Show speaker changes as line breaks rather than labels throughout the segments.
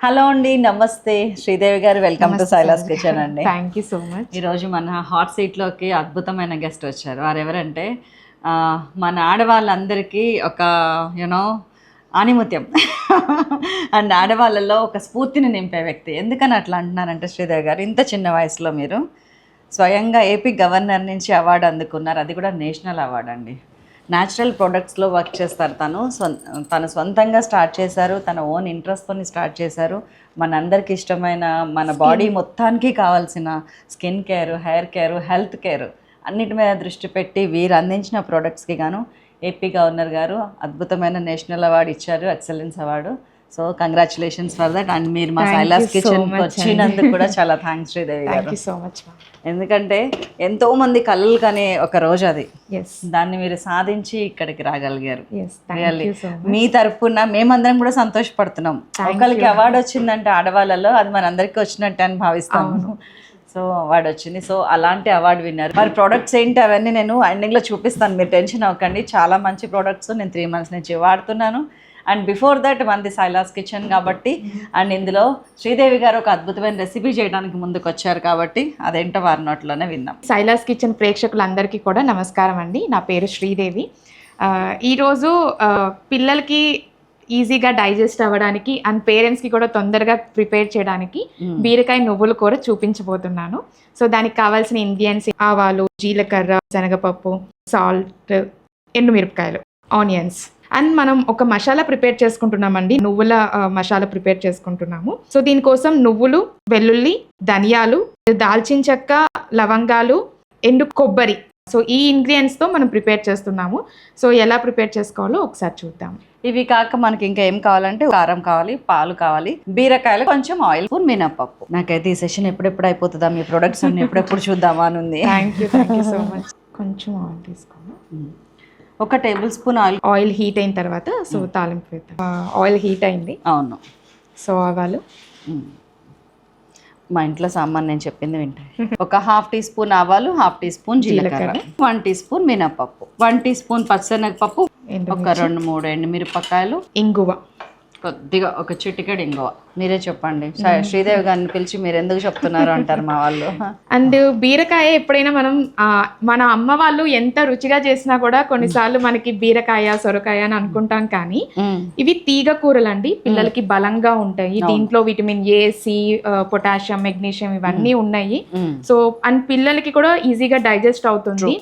Hello అండి, నమస్తే శ్రీదేవి గారు. వెల్కమ్ టు సైలాస్ కిచెన్ అండి.
Thank you so much.
ఈరోజు మన హాట్ సీట్లోకి అద్భుతమైన గెస్ట్ వచ్చారు. వారు ఎవరంటే మన ఆడవాళ్ళందరికీ ఒక యూనో ఆణిముత్యం అండ్ ఆడవాళ్ళలో ఒక స్ఫూర్తిని నింపే వ్యక్తి. ఎందుకని అట్లా అంటున్నారంటే శ్రీదేవి గారు, ఇంత చిన్న వయసులో మీరు స్వయంగా ఏపీ గవర్నర్ నుంచి అవార్డు అందుకున్నారు. అది కూడా నేషనల్ అవార్డు అండి. న్యాచురల్ ప్రొడక్ట్స్లో వర్క్ చేస్తారు. తను సొంతంగా స్టార్ట్ చేశారు. తన ఓన్ ఇంట్రెస్ట్తో స్టార్ట్ చేశారు. మనందరికి ఇష్టమైన మన బాడీ మొత్తానికి కావాల్సిన skin care, hair care, health care అన్నిటి మీద దృష్టి పెట్టి వీరు అందించిన ప్రోడక్ట్స్కి గాను ఏపీ గవర్నర్ గారు అద్భుతమైన నేషనల్ అవార్డు ఇచ్చారు, excellence award. So congratulations for that. And మీరు మా సైలాస్ కిచెన్కి వచ్చినందుకు కూడా చాలా థ్యాంక్స్ శ్రీదేవి గారు.
Thank you so much.
ఎందుకంటే ఎంతోమంది కళ్ళు కానీ ఒక రోజు అది
ఎస్,
దాన్ని మీరు సాధించి ఇక్కడికి రాగలిగారు.
రియల్లీ
మీ తరఫున మేమందరం కూడా సంతోషపడుతున్నాం. ఒకరికి అవార్డు వచ్చిందంటే ఆడవాళ్ళలో అది మనందరికీ వచ్చినట్టు అని భావిస్తాము. సో అవార్డు వచ్చింది. సో అలాంటి అవార్డు విన్నారు. మరి ప్రోడక్ట్స్ ఏంటి అవన్నీ నేను ఎండింగ్లో చూపిస్తాను, మీరు టెన్షన్ అవ్వకండి. చాలా మంచి ప్రోడక్ట్స్ నేను 3 months నుంచి వాడుతున్నాను. అండ్ బిఫోర్ దట్ మనది సైలాస్ కిచెన్ కాబట్టి, అండ్ ఇందులో శ్రీదేవి గారు ఒక అద్భుతమైన రెసిపీ చేయడానికి ముందుకు వచ్చారు కాబట్టి అదేంటో వారి నోట్లోనే విన్నాం.
సైలాస్ కిచెన్ ప్రేక్షకులందరికీ కూడా నమస్కారం అండి. నా పేరు శ్రీదేవి. ఈరోజు పిల్లలకి ఈజీగా డైజెస్ట్ అవ్వడానికి అండ్ పేరెంట్స్కి కూడా తొందరగా ప్రిపేర్ చేయడానికి బీరకాయ నువ్వుల కూర చూపించబోతున్నాను. సో దానికి కావాల్సిన ఇంగ్రీడియంట్స్ ఆవాలు, జీలకర్ర, శనగపప్పు, సాల్ట్, ఎండుమిరపకాయలు, ఆనియన్స్. అండ్ మనం ఒక మసాలా ప్రిపేర్ చేసుకుంటున్నామండి. నువ్వుల మసాలా ప్రిపేర్ చేసుకుంటున్నాము. సో దీనికోసం నువ్వులు, వెల్లుల్లి, ధనియాలు, దాల్చిన చెక్క, లవంగాలు, ఎండు కొబ్బరి. సో ఈ ఇంగ్రీడియంట్స్తో మనం ప్రిపేర్ చేస్తున్నాము. సో ఎలా ప్రిపేర్ చేసుకోవాలో ఒకసారి చూద్దాం.
ఇవి కాక మనకి ఇంకా ఏం కావాలంటే కారం కావాలి, పాలు కావాలి, బీరకాయలు, కొంచెం ఆయిల్, మినపప్పు. నాకైతే ఈ సెషన్ ఎప్పుడెప్పుడు అయిపోతుందా, మీ ప్రొడక్ట్స్ అన్ని ఎప్పుడెప్పుడు చూద్దామా అని ఉంది.
Thank you so much. కొంచెం ఆయిల్ తీసుకోండి.
1 tablespoon ఆయిల్.
ఆయిల్ హీట్ అయిన తర్వాత సో తాలింపు వేద్దాం. ఆయిల్ హీట్ అయింది.
అవును.
సో ఆవాలు,
మా ఇంట్లో సామాన్ నేను చెప్పింది వింటాయి. ఒక 1/2 teaspoon ఆవాలు, 1/2 teaspoon జీలకర్ర, 1 teaspoon మినపప్పు, 1 teaspoon పచ్చిశనగపప్పు, ఒక 2-3 ఎండుమిరపకాయలు,
ఇంగువ
కొద్దిగా, ఒక చిటికెడు ఇంగువ. మీరే చెప్పండి. శ్రీదేవి గారిని పిలిచి మీరు ఎందుకు చెప్తున్నారు అంటారు మా వాళ్ళు.
అండ్ బీరకాయ ఎప్పుడైనా మనం మన అమ్మ వాళ్ళు ఎంత రుచిగా చేసినా కూడా కొన్నిసార్లు మనకి బీరకాయ, సొరకాయ అని అనుకుంటాం, కానీ ఇవి తీగ కూరలు అండి. పిల్లలకి బలంగా ఉంటాయి. దీంట్లో vitamin A, C, potassium, magnesium ఇవన్నీ ఉన్నాయి. సో అండ్ పిల్లలకి కూడా ఈజీగా డైజెస్ట్ అవుతుంది.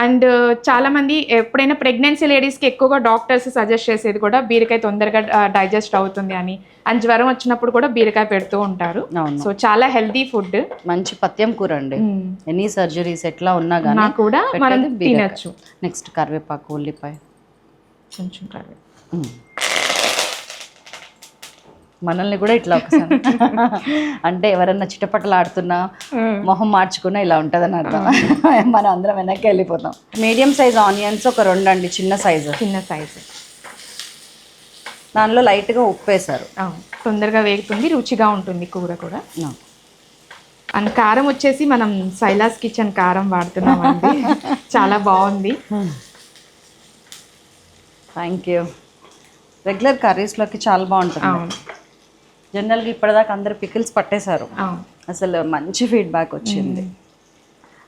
అండ్ చాలా మంది ఎప్పుడైనా ప్రెగ్నెన్సీ లేడీస్కి ఎక్కువగా డాక్టర్స్ సజెస్ట్ చేసేది కూడా బీరకాయ తొందరగా డైజెస్ట్ అవుతుంది అని. అండ్ జ్వరం వచ్చినప్పుడు కూడా బీరకాయ పెడుతూ ఉంటారు. సో చాలా హెల్దీ ఫుడ్, మంచి
పథ్యం కూర అండి. ఎనీ సర్జరీస్ ఎట్లా ఉన్నా కానీ
కూడా మనం తినచ్చు.
నెక్స్ట్ కరివేపాకు, ఉల్లిపాయ,
కొంచెం కరివేపాకు.
మనల్ని కూడా ఇట్లా ఒకసారి అంటే ఎవరన్నా చిటపటలు ఆడుతున్నా మొహం మార్చుకున్నా ఇలా ఉంటుందని అర్థం. మనం అందరం వెనక్కి వెళ్ళిపోతాం. మీడియం సైజ్ ఆనియన్స్ ఒక 2 అండి, చిన్న సైజు. దానిలో లైట్గా ఉప్పు వేశారు.
తొందరగా వేగుతుంది, రుచిగా ఉంటుంది కూర కూడా. అండ్ కారం వచ్చేసి మనం సైలాస్ కిచెన్ కారం వాడుతున్నామండి. చాలా బాగుంది.
Thank you. రెగ్యులర్ కర్రీస్లోకి చాలా బాగుంటుంది. జనరల్గా ఇప్పటిదాకా అందరు పికిల్స్ పట్టేశారు. అసలు మంచి ఫీడ్బ్యాక్ వచ్చింది.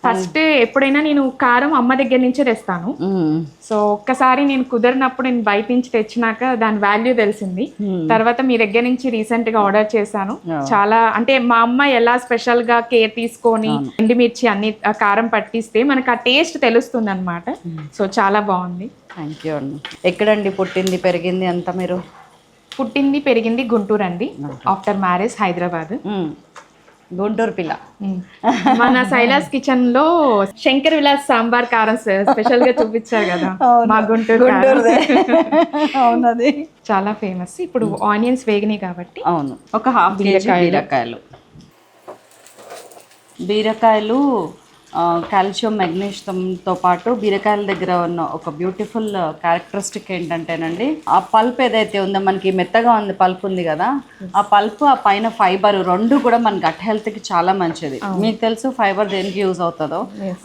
ఫస్ట్ ఎప్పుడైనా నేను కారం అమ్మ దగ్గర నుంచే తెస్తాను. సో ఒక్కసారి నేను కుదిరినప్పుడు నేను బయట నుంచి తెచ్చినాక దాని వాల్యూ తెలిసింది. తర్వాత మీ దగ్గర నుంచి రీసెంట్ గా ఆర్డర్ చేశాను. చాలా అంటే మా అమ్మ ఎలా స్పెషల్ గా కేర్ తీసుకొని ఎండుమిర్చి అన్ని కారం పట్టిస్తే మనకు ఆ టేస్ట్ తెలుస్తుంది అనమాట. సో చాలా బాగుంది.
థ్యాంక్ యూ అండి. ఎక్కడండి పుట్టింది పెరిగింది అంతా మీరు?
పుట్టింది పెరిగింది గుంటూరు అండి. After marriage Hyderabad.
గుంటూరు పిల్ల.
మన సైలాస్ కిచెన్ లో శంకర్ విలాస్ సాంబార్ కారం స్పెషల్ గా చూపించారు కదా, మా గుంటూరు. అవునది చాలా ఫేమస్. ఇప్పుడు ఆనియన్స్ వేగినాయి కాబట్టి
అవును, ఒక 1/2 kg బీరకాయలు కాల్షియం, మెగ్నీషియంతో పాటు బీరకాయల దగ్గర ఉన్న ఒక బ్యూటిఫుల్ క్యారెక్టరిస్టిక్ ఏంటంటేనండి, ఆ పల్ప్ ఏదైతే ఉందో మనకి మెత్తగా ఉంది, పల్ప్ ఉంది కదా, ఆ పల్ప్, ఆ పైన ఫైబర్ 2 కూడా మన గట్ హెల్త్కి చాలా మంచిది. మీకు తెలుసు ఫైబర్ దేనికి యూజ్ అవుతుందో.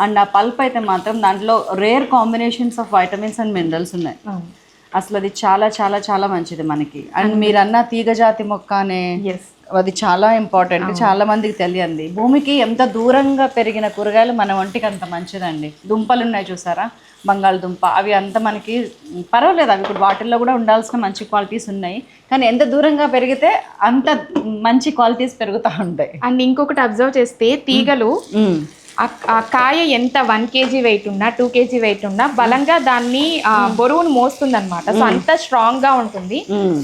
అండ్ ఆ పల్ప్ అయితే మాత్రం దాంట్లో rare combinations of vitamins and minerals ఉన్నాయి. అసలు అది చాలా చాలా చాలా మంచిది మనకి. అండ్ మీరు అన్న తీగజాతి మొక్క అనే
ఎస్,
అది చాలా ఇంపార్టెంట్, చాలా మందికి తెలియంది. భూమికి ఎంత దూరంగా పెరిగిన కూరగాయలు మన ఒంటికి అంత మంచిదండి. దుంపలు ఉన్నాయి చూసారా, బంగాళదుంప, అవి అంత మనకి పర్వాలేదు, అవి ఇప్పుడు వాటిల్లో కూడా ఉండాల్సిన మంచి క్వాలిటీస్ ఉన్నాయి. కానీ ఎంత దూరంగా పెరిగితే అంత మంచి క్వాలిటీస్ పెరుగుతూ ఉంటాయి.
అండ్ ఇంకొకటి అబ్జర్వ్ చేస్తే తీగలు ఆ కాయ ఎంత 1 kg వెయిట్ ఉన్నా 2 kg వెయిట్ ఉన్నా బలంగా దాన్ని బరువును మోస్తుంది అనమాట. సో అంత స్ట్రాంగ్ గా ఉంటుంది.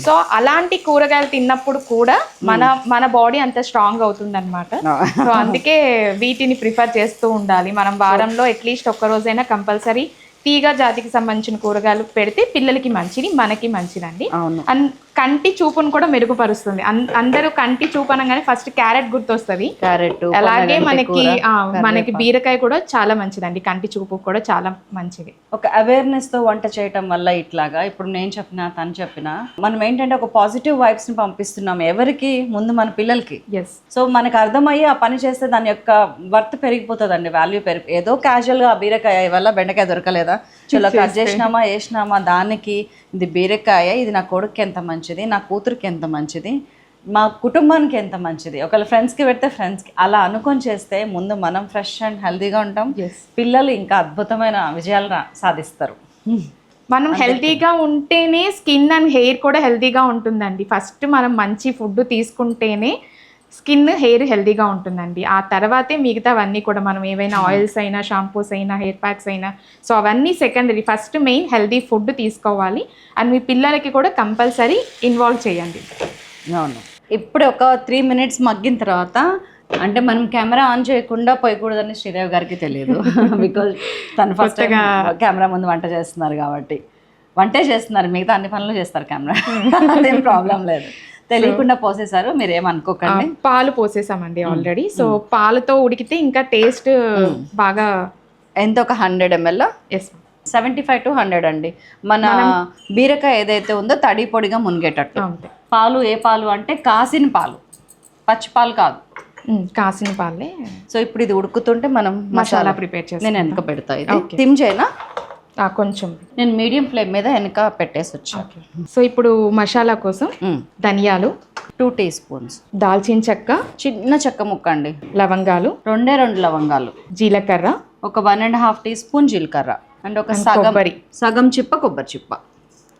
సో అలాంటి కూరగాయలు తిన్నప్పుడు కూడా మన బాడీ అంత స్ట్రాంగ్ అవుతుంది అనమాట. సో అందుకే వీటిని ప్రిఫర్ చేస్తూ ఉండాలి మనం. వారంలో అట్లీస్ట్ ఒక్క రోజైనా కంపల్సరీ తీగ జాతికి సంబంధించిన కూరగాయలు పెడితే పిల్లలకి మంచిది, మనకి మంచిదండి. అండ్ కంటి చూపును కూడా మెరుగుపరుస్తుంది. అందరూ కంటి చూపు అనగానే ఫస్ట్ క్యారెట్ గుర్తొస్తుంది.
క్యారెట్,
అలాగే మనకి బీరకాయ కూడా చాలా మంచిదండి, కంటి చూపు కూడా చాలా మంచిది.
ఒక అవేర్నెస్ తో వంట చేయటం వల్ల ఇట్లాగా ఇప్పుడు నేను చెప్పినా తను చెప్పినా మనం ఏంటంటే ఒక పాజిటివ్ వైబ్స్ ని పంపిస్తున్నాం ఎవరికి, ముందు మన పిల్లలకి.
ఎస్,
సో మనకు అర్థమయ్యి ఆ పని చేస్తే దాని యొక్క వర్త్ పెరిగిపోతుందండి, వాల్యూ ఏదో క్యాజువల్ గా బీరకాయ వల్ల బెండకాయ దొరకలేదా, చలో కట్ చేసినామా వేసినామా, దానికి ఇది బీరకాయ, ఇది నా కొడుకు ఎంత మంచిది, నా కూతురికి ఎంత మంచిది, మా కుటుంబానికి ఎంత మంచిది, ఒకవేళ ఫ్రెండ్స్కి పెడితే ఫ్రెండ్స్కి, అలా అనుకొని చేస్తే ముందు మనం ఫ్రెష్ అండ్ హెల్తీగా ఉంటాం. పిల్లలు ఇంకా అద్భుతమైన విజయాలు సాధిస్తారు.
మనం హెల్తీగా ఉంటేనే స్కిన్ అండ్ హెయిర్ కూడా హెల్తీగా ఉంటుందండి. ఫస్ట్ మనం మంచి ఫుడ్ తీసుకుంటేనే స్కిన్ హెయిర్ హెల్తీగా ఉంటుందండి. ఆ తర్వాతే మిగతావన్నీ కూడా మనం ఏవైనా ఆయిల్స్ అయినా షాంపూస్ అయినా హెయిర్ ప్యాక్స్ అయినా, సో అవన్నీ secondary. First main healthy food తీసుకోవాలి. అండ్ మీ పిల్లలకి కూడా కంపల్సరీ ఇన్వాల్వ్ చేయండి.
అవును, ఇప్పుడు ఒక 3 minutes మగ్గిన తర్వాత, అంటే మనం కెమెరా ఆన్ చేయకుండా పోయకూడదని శ్రీదేవి గారికి తెలియదు. బికాజ్ తను ఫస్ట్ కెమెరా ముందు వంట చేస్తున్నారు కాబట్టి, వంటే చేస్తున్నారు, మిగతా అన్ని పనులు చేస్తారు కెమెరా, అదేం ప్రాబ్లం లేదు. తెలియకుండా పోసేసారు, మీరు ఏమనుకోకండి.
పాలు పోసేసామండి ఆల్రెడీ. సో పాలతో ఉడికితే ఇంకా టేస్ట్ బాగా.
ఎంత ఒక 100 ml?
ఎస్,
75 to 100 అండి. మన బీరకాయ ఏదైతే ఉందో తడి పొడిగా మునిగేటట్టు పాలు. ఏ పాలు అంటే కాసిన పాలు, పచ్చి పాలు కాదు,
కాసిన పాలే.
సో ఇప్పుడు ఇది ఉడుకుతుంటే మనం
మసాలా ప్రిపేర్ చేస్తాం.
నేను వెనక పెడతా, ఇది సిమ్ చేయనా,
కొంచెం
నేను మీడియం ఫ్లేమ్ మీద వెనక పెట్టేసి వచ్చా.
సో ఇప్పుడు మసాలా కోసం ధనియాలు
2 teaspoons,
దాల్చిన చెక్క
చిన్న చెక్క ముక్క అండి,
లవంగాలు
2 లవంగాలు,
జీలకర్ర
ఒక 1.5 teaspoon జీలకర్ర, అండ్ ఒక సగం చిప్ప కొబ్బరి చిప్ప,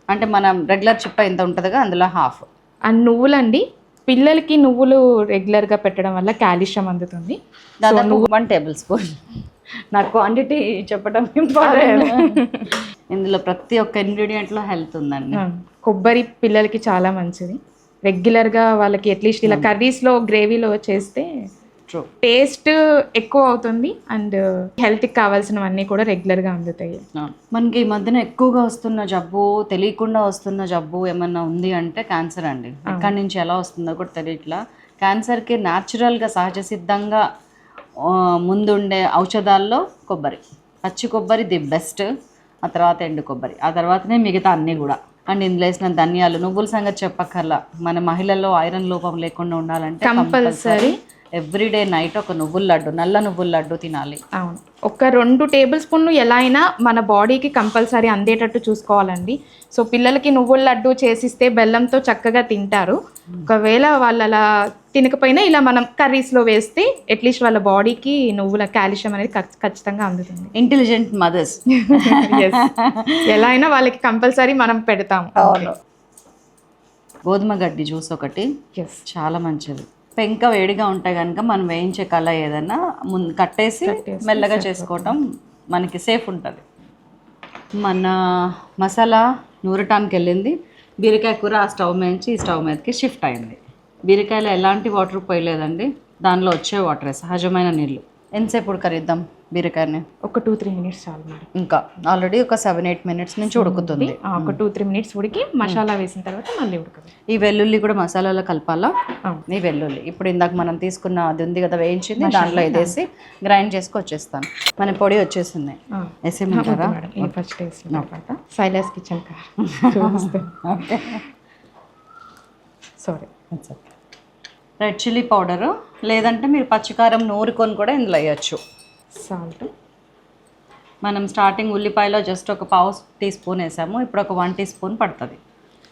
అంటే మనం రెగ్యులర్ చిప్ప ఎంత ఉంటుందిగా అందులో హాఫ్.
అండ్ నువ్వులండి, పిల్లలకి నువ్వులు రెగ్యులర్గా పెట్టడం వల్ల కాల్షియం అందుతుంది.
దాదాపు 1 tablespoon. నాకు క్వాంటిటీ చెప్పడం ఇంపార్టెంట్. ఇందులో ప్రతి ఒక్క ఇంగ్రీడియంట్లో హెల్త్ ఉందండి.
కొబ్బరి పిల్లలకి చాలా మంచిది. రెగ్యులర్గా వాళ్ళకి అట్లీస్ట్ ఇలా కర్రీస్లో గ్రేవీలో చేస్తే టేస్ట్ ఎక్కువ అవుతుంది అండ్ హెల్త్కి కావాల్సినవన్నీ కూడా రెగ్యులర్గా అందుతాయి.
మనకి ఈ మధ్యన ఎక్కువగా వస్తున్న జబ్బు, తెలియకుండా వస్తున్న జబ్బు ఏమన్నా ఉంది అంటే క్యాన్సర్ అండి. ఎక్కడి నుంచి ఎలా వస్తుందో కూడా తెలియట్లా. క్యాన్సర్కి న్యాచురల్గా సహజ సిద్ధంగా ముందుండే ఔషధాల్లో కొబ్బరి, పచ్చి కొబ్బరి ది బెస్ట్, ఆ తర్వాత ఎండు కొబ్బరి, ఆ తర్వాతనే మిగతా అన్నీ కూడా. అండ్ ఇందులో వేసిన ధనియాలు, నువ్వుల సంగతి చెప్పక్కర్లా. మన మహిళల్లో ఐరన్ లోపం లేకుండా ఉండాలంటే కంపల్సరీ ఎవ్రీడే నైట్ ఒక నువ్వుల లడ్డు, నల్ల నువ్వుల లడ్డు తినాలి.
అవును, ఒక 2 tablespoon ఎలా అయినా మన బాడీకి కంపల్సరీ అందేటట్టు చూసుకోవాలండి. సో పిల్లలకి నువ్వుల లడ్డు చేసిస్తే బెల్లంతో చక్కగా తింటారు. ఒకవేళ వాళ్ళు అలా తినకపోయినా ఇలా మనం కర్రీస్లో వేస్తే అట్లీస్ట్ వాళ్ళ బాడీకి నువ్వుల కాల్షియం అనేది ఖచ్చితంగా అందుతుంది.
Intelligent mothers.
ఎలా అయినా వాళ్ళకి కంపల్సరీ మనం పెడతాము.
గోధుమ గడ్డి జ్యూస్ ఒకటి చాలా మంచిది. పెంక వేడిగా ఉంటే కనుక మనం వేయించే కళ ఏదైనా ముందు కట్టేసి మెల్లగా చేసుకోవటం మనకి సేఫ్ ఉంటుంది. మన మసాలా నూరటానికి వెళ్ళింది, బీరకాయ కూర ఆ స్టవ్ నుంచి ఈ స్టవ్ మీదకి షిఫ్ట్ అయింది. బీరకాయలో ఎలాంటి వాటర్ పోయలేదండి, దానిలో వచ్చే వాటరే, సహజమైన నీళ్ళు. ఎంతసేపు ఉడకరిద్దాం బీరకాయని?
ఒక 2-3 minutes చాలు మేడం.
ఇంకా ఆల్రెడీ ఒక 7-8 minutes నుంచి ఉడుకుతుంది.
ఒక 2-3 minutes ఉడికి మసాలా వేసిన తర్వాత మళ్ళీ ఉడకదు.
ఈ వెల్లుల్లి కూడా మసాలాలో కలపాలా? ఈ వెల్లుల్లి ఇప్పుడు ఇందాక మనం తీసుకున్న అది ఉంది కదా వేయించింది, దాంట్లో ఇదేసి గ్రైండ్ చేసుకు వచ్చేస్తాను. మన పొడి వచ్చేసింది, వేసేమంటారా?
ఫస్ట్ వేసిన Silas kitchen sorry
red chilli powder, లేదంటే మీరు పచ్చికారం నూరుకొని కూడా ఇందులో వేయచ్చు.
సాల్ట్,
మనం స్టార్టింగ్ ఉల్లిపాయలో జస్ట్ ఒక పావు టీ స్పూన్ వేసాము, ఇప్పుడు ఒక 1 టీ స్పూన్ పడుతుంది.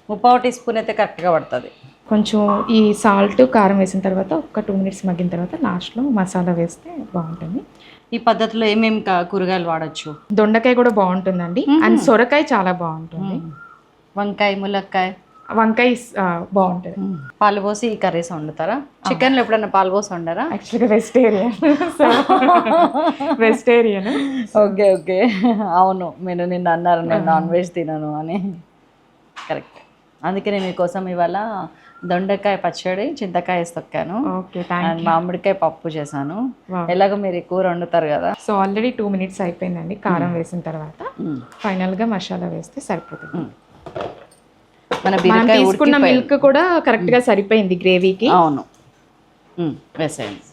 3/4 టీ స్పూన్ అయితే కరెక్ట్గా పడుతుంది.
కొంచెం ఈ సాల్ట్ కారం వేసిన తర్వాత ఒక 2 మినిట్స్ మగ్గిన తర్వాత లాస్ట్లో మసాలా వేస్తే బాగుంటుంది.
ఈ పద్ధతిలో ఏమేమి కూరగాయలు వాడచ్చు?
దొండకాయ కూడా బాగుంటుందండి, అండ్ సొరకాయ చాలా బాగుంటుంది.
వంకాయ, ములక్కాయ,
వంకాయ బాగుంటుంది.
పాలు పోసి ఈ కర్రీస్ వండుతారా? చికెన్లో ఎప్పుడన్నా పాలు పోసి వండారా?
యాక్చువల్గా వెజిటేరియన్.
ఓకే ఓకే, అవును, మీరు నిన్న అన్నారు నేను నాన్ వెజ్ తినను అని. కరెక్ట్. అందుకే నేను మీకోసం ఇవాళ దొండకాయ పచ్చడి, చింతకాయ తొక్కాను, అండ్ మామిడికాయ పప్పు చేశాను. ఎలాగో మీరు కూర వండుతారు కదా.
సో ఆల్రెడీ 2 మినిట్స్ అయిపోయిందండి కారం వేసిన తర్వాత. ఫైనల్గా మసాలా వేస్తే సరిపోతుంది.
మన
తీసుకున్న మిల్క్ కూడా కరెక్ట్గా సరిపోయింది గ్రేవీకి.
అవును, వేసేయండి.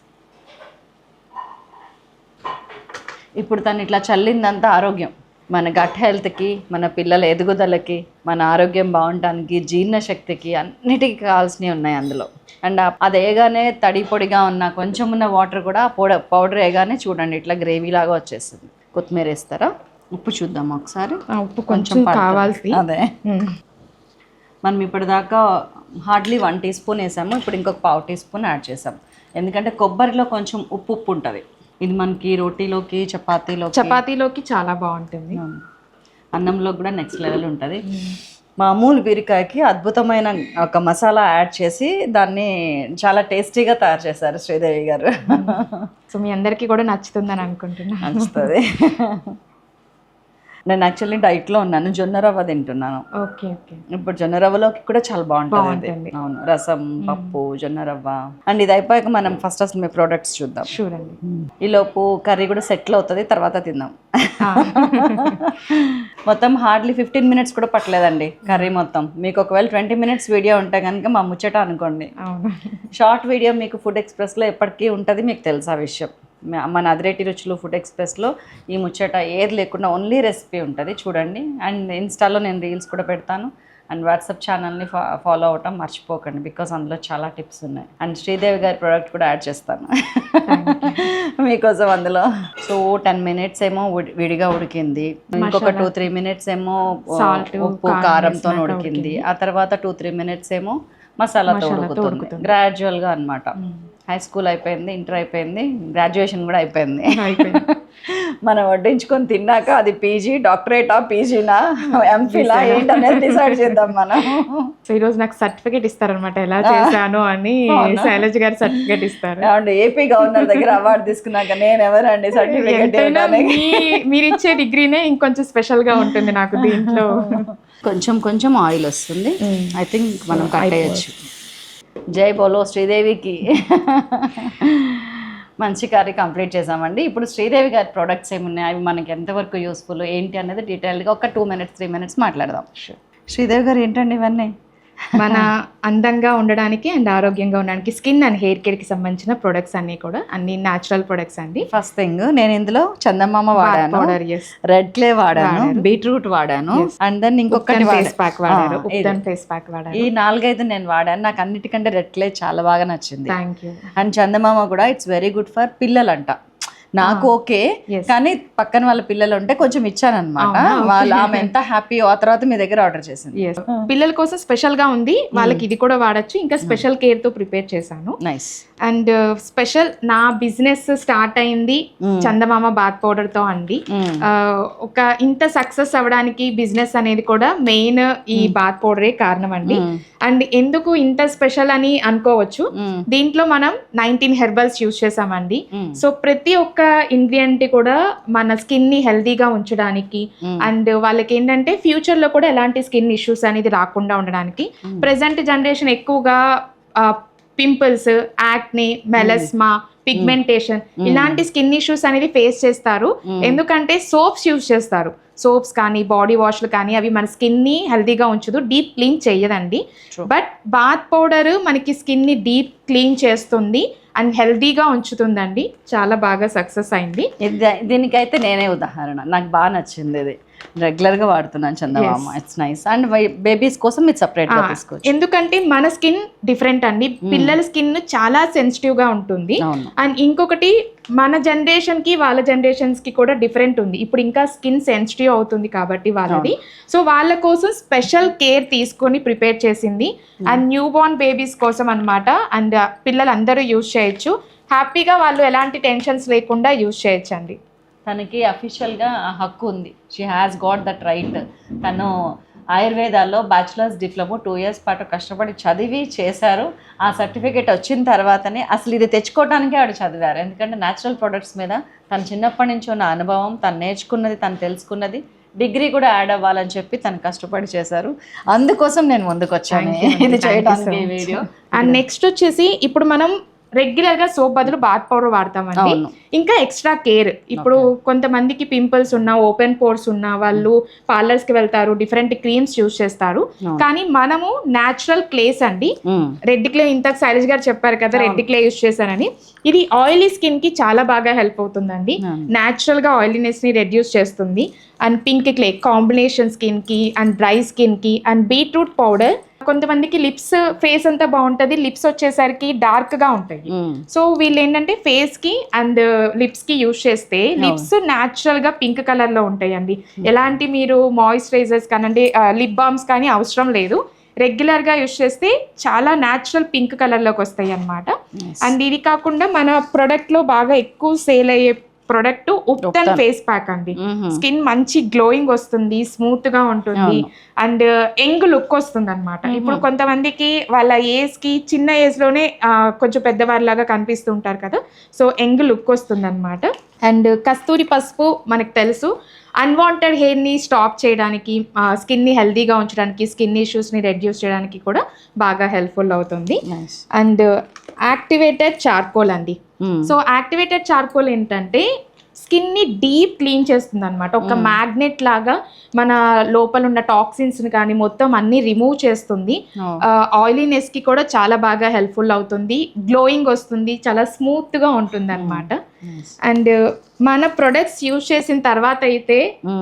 ఇప్పుడు తను ఇట్లా చల్లిందంతా ఆరోగ్యం, మన గట్ హెల్త్కి, మన పిల్లల ఎదుగుదలకి, మన ఆరోగ్యం బాగుండటానికి, జీర్ణశక్తికి, అన్నిటికీ కావాల్సినవి ఉన్నాయి అందులో. అండ్ అది వేయగానే తడి పొడిగా ఉన్న కొంచెం ఉన్న వాటర్ కూడా పౌడర్ వేయగానే చూడండి ఇట్లా గ్రేవీ లాగా వచ్చేస్తుంది. కొత్తిమీర వేస్తారా? ఉప్పు చూద్దాం ఒకసారి.
ఉప్పు కొంచెం కావాల్సి.
అదే, మనం ఇప్పటిదాకా హార్డ్లీ 1 టీ స్పూన్ వేసాము, ఇప్పుడు ఇంకొక పావు టీ స్పూన్ యాడ్ చేసాం. ఎందుకంటే కొబ్బరిలో కొంచెం ఉప్పు ఉంటుంది. ఇది మనకి రోటీలోకి, చపాతీలోకి చాలా బాగుంటుంది. అన్నంలో కూడా నెక్స్ట్ లెవెల్ ఉంటుంది. మామూలు బీరకాయకి అద్భుతమైన ఒక మసాలా యాడ్ చేసి దాన్ని చాలా టేస్టీగా తయారు చేశారు శ్రీదేవి గారు.
సో మీ అందరికీ కూడా నచ్చుతుందని అనుకుంటున్నాను.
నచ్చుతుంది. నేను యాక్చువల్లీ డైట్లో ఉన్నాను, జొన్న రవ్వ తింటున్నాను.
Okay okay.
ఇప్పుడు జొన్న రవ్వలోకి కూడా చాలా బాగుంటుంది. అవును, రసం, పప్పు, జొన్న రవ్వ. అండ్ ఇది అయిపోయాక మనం ఫస్ట్ అసలు మీ ప్రోడక్ట్స్ చూద్దాం.
చూడండి.
ఈలోపు కర్రీ కూడా సెటిల్ అవుతుంది, తర్వాత తిందాం. మొత్తం హార్డ్లీ 15 మినిట్స్ కూడా పట్టలేదండి కర్రీ మొత్తం. మీకు ఒకవేళ 20 మినిట్స్ వీడియో ఉంటే కనుక మా ముచ్చట అనుకోండి. షార్ట్ వీడియో మీకు ఫుడ్ ఎక్స్ప్రెస్లో ఎప్పటికీ ఉంటుంది, మీకు తెలుసు ఆ విషయం. మన అదిరేటి రుచులు ఫుడ్ ఎక్స్ప్రెస్లో ఈ ముచ్చట ఏది లేకుండా ఓన్లీ రెసిపీ ఉంటుంది, చూడండి. అండ్ ఇన్స్టాలో నేను రీల్స్ కూడా పెడతాను, అండ్ వాట్సాప్ ఛానల్ని ఫాలో అవ్వటం మర్చిపోకండి, బికాస్ అందులో చాలా టిప్స్ ఉన్నాయి. అండ్ శ్రీదేవి గారి ప్రోడక్ట్ కూడా యాడ్ చేస్తాను మీకోసం అందులో. సో 10 మినిట్స్ ఏమో విడిగా ఉడికింది, ఇంకొక 2-3 మినిట్స్ ఏమో ఉప్పు కారంతో ఉడికింది, ఆ తర్వాత 2-3 మినిట్స్ ఏమో మసాలాతో ఉడుకుతుంది. గ్రాడ్యువల్గా అనమాట. హై స్కూల్ అయిపోయింది, ఇంటర్ అయిపోయింది, గ్రాడ్యుయేషన్ కూడా అయిపోయింది. మనం వడ్డించుకొని తిన్నాక అది పీజీ, డాక్టరేటా, పీజీనా, ఎంఫిలా ఏంటనేది డిసైడ్ చేద్దాం మనం.
సో ఈరోజు నాకు సర్టిఫికేట్ ఇస్తారనమాట ఎలా చేశాను అని. శైలజ గారు సర్టిఫికేట్ ఇస్తారు.
ఏపీ గవర్నర్ దగ్గర అవార్డు తీసుకున్నాక నేను ఎవరండి సర్టిఫికేట్?
మీరు ఇచ్చే డిగ్రీనే ఇంకొంచెం స్పెషల్ గా ఉంటుంది నాకు దీంట్లో.
కొంచెం ఆయిల్ వస్తుంది, ఐ థింక్ మనం కట్టేయచ్చు. జై బోలో శ్రీదేవికి. మంచి కర్రీ కంప్లీట్ చేసామండి. ఇప్పుడు శ్రీదేవి గారి ప్రోడక్ట్స్ ఏమున్నాయి, అవి మనకి ఎంతవరకు యూస్ఫుల్ ఏంటి అనేది డీటెయిల్గా ఒక 2 మినిట్స్ 3 మినిట్స్ మాట్లాడదాం. శ్రీదేవి గారు ఏంటండి ఇవన్నీ?
మన అందంగా ఉండడానికి అండ్ ఆరోగ్యంగా ఉండడానికి స్కిన్ అండ్ హెయిర్ కేర్కి సంబంధించిన ప్రొడక్ట్స్ అన్ని కూడా అన్ని న్యాచురల్ ప్రొడక్ట్స్ అండి.
ఫస్ట్ థింగ్ నేను ఇందులో చందమామ వాడాను, రెడ్ క్లే వాడాను, బీట్రూట్ వాడాను, అండ్ దెన్ ఇంకొకటి
ఫేస్ ప్యాక్ వాడారు, ఫేస్ ప్యాక్ వాడారు.
ఈ 4-5 నేను వాడాను. నాకు అన్నిటికంటే రెడ్ క్లే చాలా బాగా నచ్చింది.
Thank you.
అండ్ చందమామ కూడా ఇట్స్ వెరీ గుడ్ ఫర్ పిల్లలంట. నాకు ఓకే, కానీ పక్కన వాళ్ళ పిల్లలు ఉంటే కొంచెం ఇచ్చాను అనమాట. వాళ్ళు ఆమె ఎంత హ్యాపీ, ఆ తర్వాత మీ దగ్గర ఆర్డర్ చేసింది.
పిల్లల కోసం స్పెషల్ గా ఉంది, వాళ్ళకి ఇది కూడా వాడచ్చు. ఇంకా స్పెషల్ కేర్ తో ప్రిపేర్ చేశాను.
నైస్.
అండ్ స్పెషల్ నా బిజినెస్ స్టార్ట్ అయింది చందమామ బాత్ పౌడర్ తో అండి. ఒక ఇంత సక్సెస్ అవ్వడానికి బిజినెస్ అనేది కూడా మెయిన్ ఈ బాత్ పౌడరే కారణం అండి. అండ్ ఎందుకు ఇంత స్పెషల్ అని అనుకోవచ్చు, దీంట్లో మనం 19 హెర్బల్స్ యూజ్ చేసామండి. సో ప్రతి ఒక్క ఇంగ్రీడియంట్ కూడా మన స్కిన్ ని హెల్దీగా ఉంచడానికి అండ్ వాళ్ళకి ఏంటంటే ఫ్యూచర్ లో కూడా ఎలాంటి స్కిన్ ఇష్యూస్ అనేది రాకుండా ఉండడానికి. ప్రెసెంట్ జనరేషన్ ఎక్కువగా పింపుల్స్, యాక్నే, మెలస్మా, పిగ్మెంటేషన్ ఇలాంటి స్కిన్ ఇష్యూస్ అనేది ఫేస్ చేస్తారు. ఎందుకంటే సోప్స్ యూజ్ చేస్తారు, సోప్స్ కానీ బాడీ వాష్లు కానీ, అవి మన స్కిన్ ని హెల్దీగా ఉంచదు, డీప్ క్లీన్ చేయదండి. బట్ బాత్ పౌడర్ మనకి స్కిన్ ని డీప్ క్లీన్ చేస్తుంది అండ్ హెల్దీగా ఉంచుతుందండి. చాలా బాగా సక్సెస్ అయింది.
దీనికైతే నేనే ఉదాహరణ, నాకు బాగా నచ్చింది ఇది. రెగ్యులర్గా వాడుతున్నాను Chandamama. It's nice. And babies కోసం ఇది సపరేట్గా తీసుకోవచ్చు.
ఎందుకంటే మన స్కిన్ డిఫరెంట్ అండి, పిల్లల స్కిన్ చాలా సెన్సిటివ్ గా ఉంటుంది. అండ్ ఇంకొకటి మన జనరేషన్ కి వాళ్ళ జనరేషన్స్ కి కూడా డిఫరెంట్ ఉంది. ఇప్పుడు ఇంకా స్కిన్ సెన్సిటివ్ అవుతుంది కాబట్టి వాళ్ళది. సో వాళ్ళ కోసం స్పెషల్ కేర్ తీసుకొని ప్రిపేర్ చేసింది. అండ్ న్యూ బోర్న్ బేబీస్ కోసం అన్నమాట. అండ్ పిల్లలందరూ యూజ్ చేయొచ్చు, హ్యాపీగా వాళ్ళు ఎలాంటి టెన్షన్స్ లేకుండా యూజ్ చేయొచ్చు అండి.
తనకి అఫీషియల్గా హక్కు ఉంది. She has got that right. తను ఆయుర్వేదాల్లో బ్యాచులర్స్ డిప్లొమా 2 years పాటు కష్టపడి చదివి చేశారు. ఆ సర్టిఫికేట్ వచ్చిన తర్వాతనే అసలు ఇది తెచ్చుకోవడానికే ఆవిడ చదివారు. ఎందుకంటే న్యాచురల్ ప్రొడక్ట్స్ మీద తను చిన్నప్పటి నుంచి ఉన్న అనుభవం, తను నేర్చుకున్నది, తను తెలుసుకున్నది, డిగ్రీ కూడా యాడ్ అవ్వాలని చెప్పి తను కష్టపడి చేశారు. అందుకోసం నేను ముందుకు వచ్చాను ఇది చేయడానికి ఈ వీడియో.
అండ్ నెక్స్ట్ వచ్చేసి ఇప్పుడు మనం రెగ్యులర్ గా సోప్ బదులు బాత్ పౌడర్ వాడతామండి. ఇంకా ఎక్స్ట్రా కేర్, ఇప్పుడు కొంతమందికి పింపుల్స్ ఉన్నా, ఓపెన్ పోర్స్ ఉన్నా వాళ్ళు పార్లర్స్ కి వెళ్తారు, డిఫరెంట్ క్రీమ్స్ యూజ్ చేస్తారు. కానీ మనము న్యాచురల్ క్లేస్ అండి, రెడ్ క్లే, ఇంతకు శైలజ్ గారు చెప్పారు కదా రెడ్ క్లే యూజ్ చేశానని. ఇది ఆయిలీ స్కిన్ కి చాలా బాగా హెల్ప్ అవుతుందండి. న్యాచురల్ గా ఆయిలీనెస్ ని రెడ్యూస్ చేస్తుంది. And pink clay combination skin కి అండ్ డ్రై స్కిన్ కి. అండ్ బీట్రూట్ పౌడర్, కొంతమందికి లిప్స్, ఫేస్ అంతా బాగుంటది, లిప్స్ వచ్చేసరికి డార్క్ గా ఉంటాయి. సో వీళ్ళు ఏంటంటే ఫేస్ కి అండ్ లిప్స్ కి యూజ్ చేస్తే లిప్స్ న్యాచురల్ గా పింక్ కలర్ లో ఉంటాయండి. ఎలాంటి మీరు మాయిశ్చరైజర్స్ కానండి, లిప్ బామ్స్ కానీ అవసరం లేదు. రెగ్యులర్ గా యూజ్ చేస్తే చాలా న్యాచురల్ పింక్ కలర్ లోకి వస్తాయి అన్నమాట. అండ్ ఇది కాకుండా మన ప్రొడక్ట్ లో బాగా ఎక్కువ సేల్ అయ్యే ప్రొడక్ట్ ఉప్టన్ ఫేస్ ప్యాక్ అండి. స్కిన్ మంచి గ్లోయింగ్ వస్తుంది, స్మూత్ గా ఉంటుంది, అండ్ యంగ్ లుక్ వస్తుంది అనమాట. ఇప్పుడు కొంతమందికి వాళ్ళ ఏజ్ కి చిన్న ఏజ్ లోనే కొంచెం పెద్దవారిలాగా కనిపిస్తుంటారు కదా, సో యంగ్ లుక్ వస్తుంది అనమాట. అండ్ కస్తూరి పసుపు మనకు తెలుసు, అన్వాంటెడ్ హెయిర్ ని స్టాప్ చేయడానికి, స్కిన్ ని హెల్దీగా ఉంచడానికి, స్కిన్ ఇష్యూస్ ని రెడ్యూస్ చేయడానికి కూడా బాగా హెల్ప్ఫుల్ అవుతుంది. అండ్ యాక్టివేటెడ్ చార్కోల్ అండి. సో యాక్టివేటెడ్ చార్కోల్ ఏంటంటే స్కిన్ ని డీప్ క్లీన్ చేస్తుంది అనమాట. ఒక మ్యాగ్నెట్ లాగా మన లోపల ఉన్న టాక్సిన్స్ ని కానీ మొత్తం అన్ని రిమూవ్ చేస్తుంది. ఆయిలీనెస్ కి కూడా చాలా బాగా హెల్ప్ఫుల్ అవుతుంది, గ్లోయింగ్ వస్తుంది, చాలా స్మూత్ గా ఉంటుంది అనమాట. అండ్ మన ప్రొడక్ట్స్ యూజ్ చేసిన తర్వాత అయితే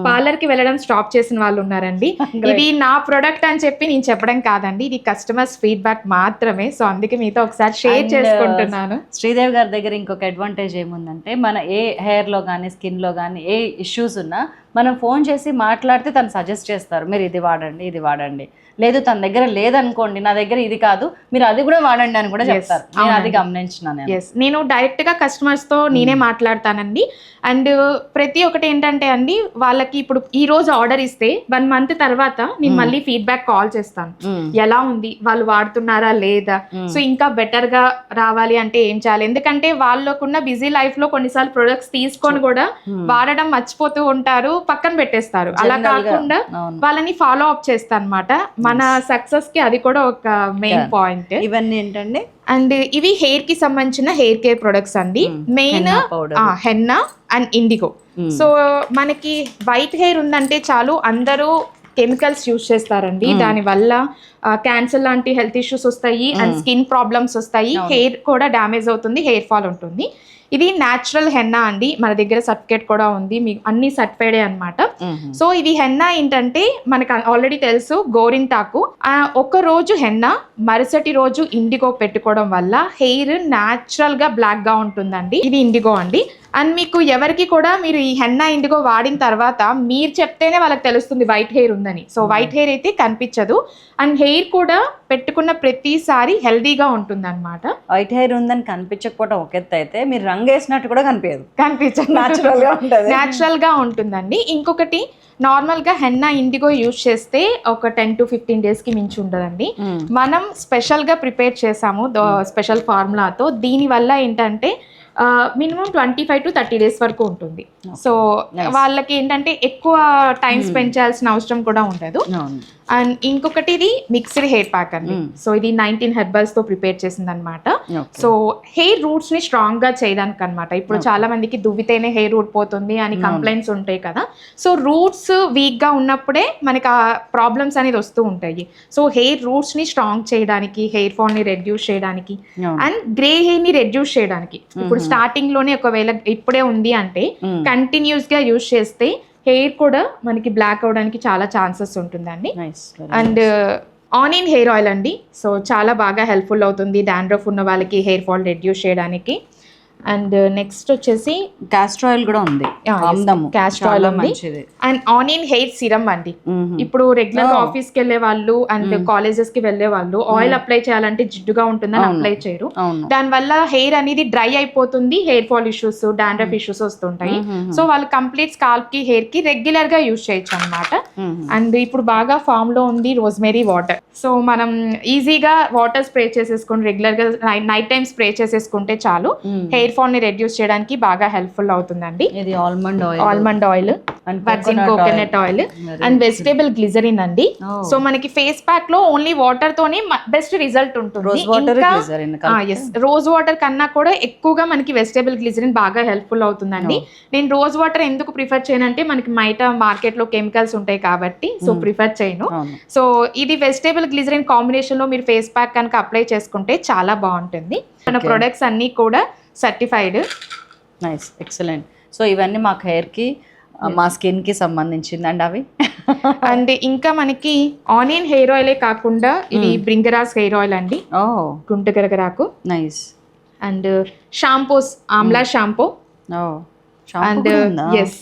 పార్లర్ కి వెళ్ళడం స్టాప్ చేసిన వాళ్ళు ఉన్నారండి. ఇది నా ప్రొడక్ట్ అని చెప్పి నేను చెప్పడం కాదండి, ఇది కస్టమర్స్ ఫీడ్బ్యాక్ మాత్రమే. సో అందుకే మీతో ఒకసారి షేర్ చేసుకుంటున్నాను.
శ్రీదేవి గారి దగ్గర ఇంకొక అడ్వాంటేజ్ ఏముందంటే, మన ఏ హెయిర్ లో కానీ స్కిన్ లో కానీ ఏ ఇష్యూస్ ఉన్నా మనం ఫోన్ చేసి మాట్లాడితే తను సజెస్ట్ చేస్తారు, మీరు ఇది వాడండి, ఇది వాడండి. లేదు తన దగ్గర లేదనుకోండి, నా దగ్గర ఇది కాదు, మీరు అది కూడా వాడండి అని కూడా చెప్తారు. నేను అది గమనించినాను.
నేను డైరెక్ట్ గా కస్టమర్స్ తో నేనే మాట్లాడతానండి. అండ్ ప్రతి ఒక్కటి ఏంటంటే అండి, వాళ్ళకి ఇప్పుడు ఈ రోజు ఆర్డర్ ఇస్తే 1 month తర్వాత నేను మళ్ళీ ఫీడ్బ్యాక్ కాల్ చేస్తాను, ఎలా ఉంది, వాళ్ళు వాడుతున్నారా లేదా, సో ఇంకా బెటర్ గా రావాలి అంటే ఏం చేయాలి. ఎందుకంటే వాళ్ళకున్న బిజీ లైఫ్ లో కొన్నిసార్లు ప్రొడక్ట్స్ తీసుకొని కూడా వాడడం మర్చిపోతూ ఉంటారు, పక్కన పెట్టేస్తారు. అలా కాకుండా వాళ్ళని ఫాలో అప్ చేస్తా అనమాట. మన సక్సెస్ కి అది కూడా ఒక మెయిన్ పాయింట్.
ఇవన్నీ ఏంటండి,
అండ్ ఇవి హెయిర్ కి సంబంధించిన హెయిర్ కేర్ ప్రొడక్ట్స్ అండి. Main henna and IndiGo. So మనకి వైట్ హెయిర్ ఉందంటే చాలు అందరూ కెమికల్స్ యూజ్ చేస్తారండి. దాని వల్ల క్యాన్సర్ లాంటి హెల్త్ ఇష్యూస్ వస్తాయి, అండ్ స్కిన్ ప్రాబ్లమ్స్ వస్తాయి, హెయిర్ కూడా డ్యామేజ్ అవుతుంది, హెయిర్ ఫాల్ ఉంటుంది. ఇది న్యాచురల్ హెన్నా అండి, మన దగ్గర సర్టిఫికేట్ కూడా ఉంది, మీకు అన్ని సర్టిఫైడే అనమాట. సో ఇది హెన్నా ఏంటంటే మనకు ఆల్రెడీ తెలుసు, గోరింటాకు ఒక రోజు హెన్నా, మరుసటి రోజు ఇండిగో పెట్టుకోవడం వల్ల హెయిర్ న్యాచురల్ గా బ్లాక్ గా ఉంటుందండి. ఇది ఇండిగో అండి. అండ్ మీకు ఎవరికి కూడా మీరు ఈ హెన్నా ఇండిగో వాడిన తర్వాత మీరు చెప్తేనే వాళ్ళకి తెలుస్తుంది వైట్ హెయిర్ ఉందని. సో వైట్ హెయిర్ అయితే కనిపించదు, అండ్ హెయిర్ కూడా పెట్టుకున్న ప్రతిసారి హెల్దీగా ఉంటుంది అనమాట.
వైట్ హెయిర్ ఉందని కనిపించకపోవడం ఒక ఎత్తు అయితే, మీరు రంగు వేసినట్టు కూడా
కనిపించదు, న్యాచురల్ గా ఉంటుందండి. ఇంకొకటి, నార్మల్ గా హెన్నా ఇండిగో యూజ్ చేస్తే ఒక 10 to 15 days కి మించి ఉండదండి. మనం స్పెషల్ గా ప్రిపేర్ చేసాము స్పెషల్ ఫార్ములాతో. దీని వల్ల ఏంటంటే మినిమం 25 to 30 days వరకు ఉంటుంది. సో వాళ్ళకి ఏంటంటే ఎక్కువ టైం స్పెండ్ చేయాల్సిన అవసరం కూడా ఉండదు. అండ్ ఇంకొకటి, ఇది మిక్స్డ్ హెయిర్ ప్యాక్ అండి. సో ఇది 19 herbals తో ప్రిపేర్ చేసింది అనమాట. సో హెయిర్ రూట్స్ ని స్ట్రాంగ్ గా చేయడానికి అనమాట. ఇప్పుడు చాలా మందికి దువ్వితేనే హెయిర్ ఊడిపోతుంది అని కంప్లైంట్స్ ఉంటాయి కదా. సో రూట్స్ వీక్ గా ఉన్నప్పుడే మనకి ఆ ప్రాబ్లమ్స్ అనేది వస్తూ ఉంటాయి. సో హెయిర్ రూట్స్ ని స్ట్రాంగ్ చేయడానికి, హెయిర్ ఫాల్ ని రెడ్యూస్ చేయడానికి, అండ్ గ్రే హెయిర్ ని రెడ్యూస్ చేయడానికి. ఇప్పుడు స్టార్టింగ్ లోనే ఒకవేళ ఇప్పుడే ఉంది అంటే కంటిన్యూస్ గా యూజ్ చేస్తే హెయిర్ కూడా మనకి బ్లాక్ అవడానికి చాలా ఛాన్సెస్ ఉంటుందండి.
Nice.
And onion hair oil అండి. సో చాలా బాగా హెల్ప్ఫుల్ అవుతుంది డాండ్రఫ్ ఉన్న వాళ్ళకి హెయిర్ ఫాల్ రెడ్యూస్ చేయడానికి. అండ్ నెక్స్ట్ వచ్చేసి
క్యాస్టర్ ఆయిల్ కూడా ఉంది.
క్యాస్టర్ ఆయిల్ మంచిది. అండ్ ఆనియన్ హెయిర్ సిరమ్ అండి. ఇప్పుడు రెగ్యులర్ గా ఆఫీస్ కి వెళ్ళే వాళ్ళు అండ్ కాలేజెస్ కి వెళ్ళే వాళ్ళు ఆయిల్ అప్లై చేయాలంటే జిడ్డుగా ఉంటుందని అప్లై చేయరు. దాని వల్ల హెయిర్ అనేది డ్రై అయిపోతుంది, hair fall issues, dandruff issues వస్తుంటాయి. సో వాళ్ళు కంప్లీట్ స్కాల్ప్ కి హెయిర్ కి రెగ్యులర్ గా యూజ్ చేయొచ్చు అనమాట. అండ్ ఇప్పుడు బాగా ఫామ్ లో ఉంది రోజ్మెరీ వాటర్. సో మనం ఈజీగా వాటర్ స్ప్రే చేసేసుకొని రెగ్యులర్ గా నైట్ టైం స్ప్రే చేసేసుకుంటే చాలు హెయిర్ ఫాల్ ని రెడ్యూస్ చేయడానికి బాగా హెల్ప్ఫుల్ అవుతుందండి.
ఇది almond
oil, virgin coconut oil and vegetable glycerin అండి. సో మనకి ఫేస్ ప్యాక్ లో ఓన్లీ వాటర్ తోనే బెస్ట్ రిజల్ట్ ఉంటుంది. రోజ్ వాటర్ కన్నా కూడా ఎక్కువగా మనకి వెజిటేబుల్ గ్లిజరిన్ బాగా హెల్ప్ఫుల్ అవుతుందండి. నేను రోజ్ వాటర్ ఎందుకు ప్రిఫర్ చేయనంటే మనకి బయట మార్కెట్ లో కెమికల్స్ ఉంటాయి కాబట్టి సో ప్రిఫర్ చేయను. సో ఇది వెజిటేబుల్ గ్లిజరిన్ కాంబినేషన్ లో మీరు ఫేస్ ప్యాక్ కనుక అప్లై చేసుకుంటే చాలా బాగుంటుంది. మన ప్రొడక్ట్స్ అన్ని కూడా సర్టిఫైడ్.
Nice, excellent. సో ఇవన్నీ మాకు హెయిర్కి మా స్కిన్కి సంబంధించింది అండి అవి.
అండ్ ఇంకా మనకి ఆనియన్ హెయిర్ ఆయిలే కాకుండా ఇది బ్రింగరాస్ హెయిర్ ఆయిల్ అండి. గుంటగరగరాకు.
Nice.
And shampoos, amla shampoo and yes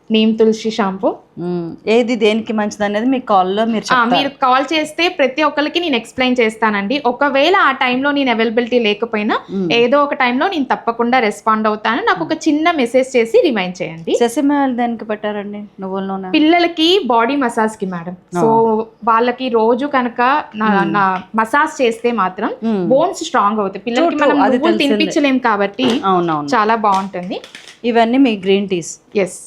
neem tulsi shampoo.
ఏది దేనికి మంచిది అనేది మీకు కాల్లో మీరు
కాల్ చేస్తే ప్రతి ఒక్కరికి నేను ఎక్స్ప్లెయిన్ చేస్తానండి. ఒకవేళ ఆ టైంలో నేను అవైలబిలిటీ లేకపోయినా ఏదో ఒక టైంలో నేను తప్పకుండా రెస్పాండ్ అవుతాను. నాకు ఒక చిన్న మెసేజ్ చేసి రిమైండ్ చేయండి.
సెసమి ఆయిల్ దేనికి పెట్టారండి? నువ్వుల నూనె
పిల్లలకి బాడీ మసాజ్ కి మేడం. సో వాళ్ళకి రోజు కనుక నా మసాజ్ చేస్తే మాత్రం బోన్స్ స్ట్రాంగ్ అవుతాయి. పిల్లలకి మనం నువ్వులు తినిపించలేం కాబట్టి చాలా బాగుంటుంది.
ఇవన్నీ మీ green teas.
Yes,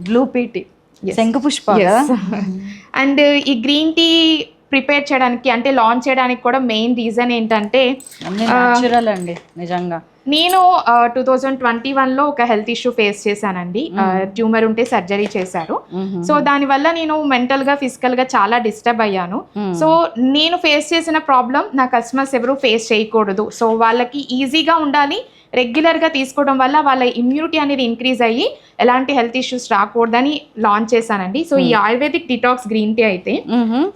blue pea tea, శంఖపుష్ప.
అండ్ ఈ గ్రీన్ టీ ప్రిపేర్ చేయడానికి అంటే లాంచ్ చేయడానికి కూడా మెయిన్ రీజన్ ఏంటంటే
న్యాచురల్ అండి. నిజంగా
నేను 2021లో ఒక హెల్త్ ఇష్యూ ఫేస్ చేశానండి. ట్యూమర్ ఉంటే సర్జరీ చేశారు. సో దానివల్ల నేను మెంటల్ గా ఫిజికల్ గా చాలా డిస్టర్బ్ అయ్యాను. సో నేను ఫేస్ చేసిన ప్రాబ్లం నా కస్టమర్స్ ఎవరు ఫేస్ చేయకూడదు. సో వాళ్ళకి ఈజీగా ఉండాలి, రెగ్యులర్ గా తీసుకోవడం వల్ల వాళ్ళ ఇమ్యూనిటీ అనేది ఇంక్రీజ్ అయ్యి ఎలాంటి హెల్త్ ఇష్యూస్ రాకూడదని లాంచ్ చేశానండి. సో ఈ ఆయుర్వేదిక్ డిటాక్స్ గ్రీన్ టీ అయితే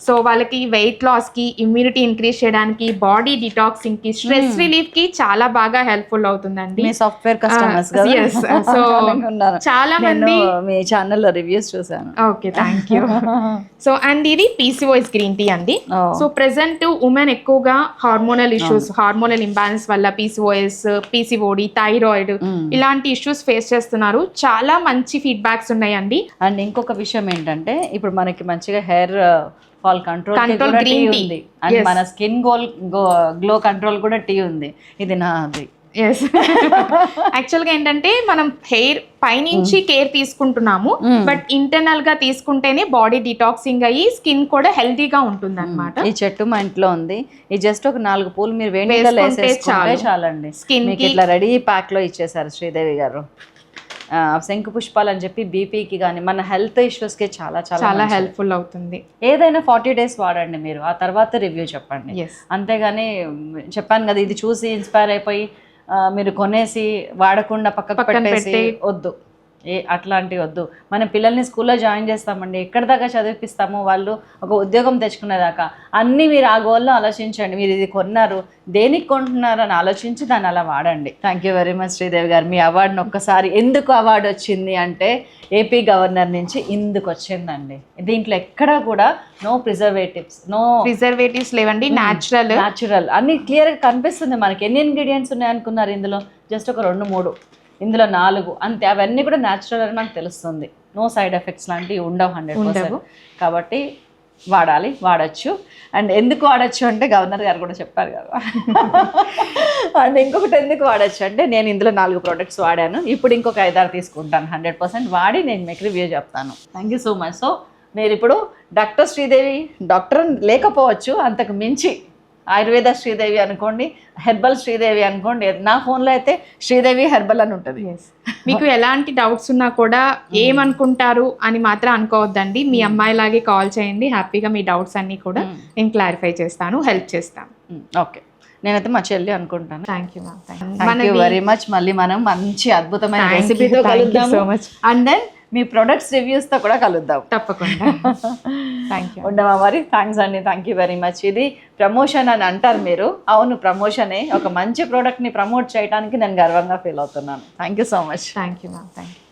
సో వాళ్ళకి వెయిట్ లాస్ కి, ఇమ్యూనిటీ ఇంక్రీజ్ చేయడానికి, బాడీ డిటాక్సింగ్ కి, స్ట్రెస్ రిలీఫ్ కి చాలా బాగా హెల్ప్ఫుల్ అవుతుందండి.
మీ సాఫ్ట్వేర్ కస్టమర్స్
సో చాలా మంది
మీ ఛానల్లో రివ్యూస్ చూసాను.
Okay, thank you. So and ఇది పీసీఓఎస్ గ్రీన్ టీ అండి. సో ప్రెసెంట్ ఉమెన్ ఎక్కువగా హార్మోనల్ ఇష్యూస్, హార్మోనల్ ఇంబ్యాలెన్స్ వల్ల పీసీఓఎస్, పీసీఓడి, థైరాయిడ్ ఇలాంటి ఇష్యూస్ ఫేస్ చేస్తున్నారు. చాలా మంచి ఫీడ్బ్యాక్స్ ఉన్నాయండి.
అండ్ ఇంకొక విషయం ఏంటంటే ఇప్పుడు మనకి మంచిగా hair fall control green tea ఉంది. అండ్ మన స్కిన్ గ్లో కంట్రోల్ కూడా టీ ఉంది. ఇది నాది.
ఎస్, యాక్చువల్గా ఏంటంటే మనం హెయిర్ పైనుంచి కేర్ తీసుకుంటున్నాము, బట్ ఇంటర్నల్ గా తీసుకుంటేనే బాడీ డిటాక్సింగ్ అయ్యి స్కిన్ కూడా హెల్తీగా ఉంటుంది అనమాట.
ఈ చెట్టు మా ఇంట్లో ఉంది. ఈ జస్ట్ ఒక 4 పూలు మీరు వేడి నీళ్ళలో వేసేసుకుంటే చాలండి. స్కిన్ ఇట్లా రెడీ ప్యాక్ లో ఇచ్చేసారు శ్రీదేవి గారు. శంకు పుష్పాలు అని చెప్పి బీపీకి కానీ మన హెల్త్ ఇష్యూస్కి చాలా చాలా
చాలా హెల్ప్ఫుల్ అవుతుంది.
ఏదైనా 40 days వాడండి మీరు, ఆ తర్వాత రివ్యూ చెప్పండి. అంతేగాని చెప్పాను కదా ఇది చూసి ఇన్స్పైర్ అయిపోయి మీరు కొనేసి వాడకుండా పక్కకు పెట్టేసి వద్దు. అట్లాంటివి వద్దు. మన పిల్లల్ని స్కూల్లో జాయిన్ చేస్తామండి, ఎక్కడి దాకా చదివిపిస్తాము, వాళ్ళు ఒక ఉద్యోగం తెచ్చుకునేదాకా అన్నీ మీరు ఆ గోల్లో ఆలోచించండి. మీరు ఇది కొన్నారు, దేనికి కొంటున్నారు అని ఆలోచించి దాన్ని అలా వాడండి. Thank you very much Sridevi గారు. మీ అవార్డుని ఒక్కసారి ఎందుకు అవార్డు వచ్చింది అంటే ఏపీ గవర్నర్ నుంచి ఇందుకు వచ్చిందండి. దీంట్లో ఎక్కడా కూడా నో ప్రిజర్వేటివ్స్
లేవండి, న్యాచురల్
అన్ని క్లియర్గా కనిపిస్తుంది మనకి. ఎన్ని ఇంగ్రీడియంట్స్ ఉన్నాయనుకున్నారు ఇందులో? జస్ట్ ఒక 2-3, ఇందులో 4 అంతే. అవన్నీ కూడా న్యాచురల్ అని మనకు తెలుస్తుంది. నో సైడ్ ఎఫెక్ట్స్ లాంటివి ఉండవు 100%. కాబట్టి వాడచ్చు. అండ్ ఎందుకు వాడచ్చు అంటే గవర్నర్ గారు కూడా చెప్పారు కదా. అండ్ ఇంకొకటి ఎందుకు వాడచ్చు అంటే నేను ఇందులో 4 products వాడాను. ఇప్పుడు ఇంకొక 5-6 తీసుకుంటాను. 100% వాడి నేను మీకు రివ్యూ చెప్తాను. Thank you so much. So మీరు ఇప్పుడు డాక్టర్ శ్రీదేవి, డాక్టర్ లేకపోవచ్చు, అంతకు మించి ఆయుర్వేద శ్రీదేవి అనుకోండి, హెర్బల్ శ్రీదేవి అనుకోండి. నా ఫోన్లో అయితే శ్రీదేవి హెర్బల్ అని ఉంటుంది.
మీకు ఎలాంటి డౌట్స్ ఉన్నా కూడా ఏమనుకుంటారు అని మాత్రం అనుకోవద్దండి. మీ అమ్మాయిలాగే కాల్ చేయండి, హ్యాపీగా మీ డౌట్స్ అన్నీ కూడా నేను క్లారిఫై చేస్తాను, హెల్ప్ చేస్తాను.
ఓకే, నేనైతే మా చెల్లి అనుకుంటాను.
Thank you
very much. మళ్ళీ మనం మంచి అద్భుతమైన రెసిపీతో కలుద్దాం. అండ్ దెన్ మీ ప్రొడక్ట్స్ రివ్యూస్తో కూడా కలుద్దాం.
తప్పకుండా. Thank you.
ఉండమా మరి. థ్యాంక్స్ అండి, థ్యాంక్ యూ వెరీ మచ్. ఇది ప్రమోషన్ అని అంటారు మీరు, అవును ప్రమోషనే. ఒక మంచి ప్రోడక్ట్ని ప్రమోట్ చేయడానికి నేను గర్వంగా ఫీల్ అవుతున్నాను. Thank you so much.
Thank you ma'am. Thank you.